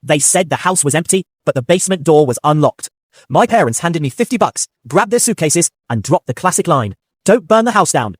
They said the house was empty, but the basement door was unlocked. My parents handed me $50, grabbed their suitcases, and dropped the classic line, "Don't burn the house down."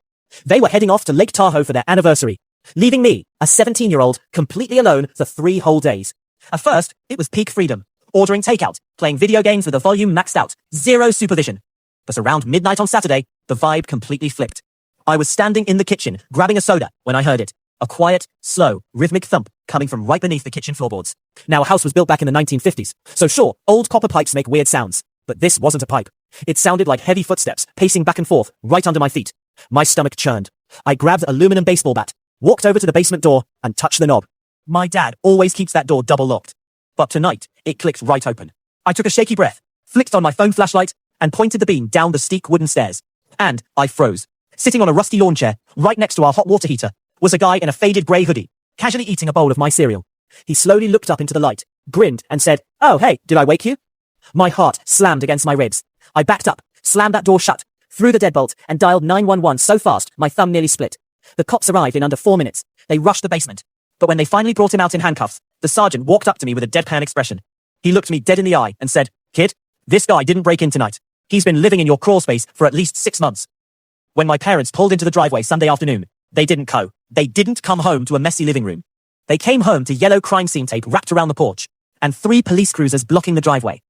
They were heading off to Lake Tahoe for their anniversary, leaving me, a 17-year-old, completely alone for 3 whole days. At first, it was peak freedom. Ordering takeout, playing video games with the volume maxed out, zero supervision. But around midnight on Saturday, the vibe completely flipped. I was standing in the kitchen, grabbing a soda, when I heard it. A quiet, slow, rhythmic thump coming from right beneath the kitchen floorboards. Now, a house was built back in the 1950s, so sure, old copper pipes make weird sounds. But this wasn't a pipe. It sounded like heavy footsteps, pacing back and forth, right under my feet. My stomach churned. I grabbed an aluminum baseball bat, walked over to the basement door, and touched the knob. My dad always keeps that door double locked. But tonight, it clicked right open. I took a shaky breath, flicked on my phone flashlight, and pointed the beam down the steep wooden stairs. And I froze. Sitting on a rusty lawn chair, right next to our hot water heater, was a guy in a faded grey hoodie, casually eating a bowl of my cereal. He slowly looked up into the light, grinned, and said, "Oh, hey, did I wake you?" My heart slammed against my ribs. I backed up, slammed that door shut, threw the deadbolt, and dialed 911 so fast my thumb nearly split. The cops arrived in under 4 minutes. They rushed the basement. But when they finally brought him out in handcuffs, the sergeant walked up to me with a deadpan expression. He looked me dead in the eye and said, "Kid, this guy didn't break in tonight. He's been living in your crawl space for at least 6 months." When my parents pulled into the driveway Sunday afternoon, they didn't come home to a messy living room. They came home to yellow crime scene tape wrapped around the porch, and 3 police cruisers blocking the driveway.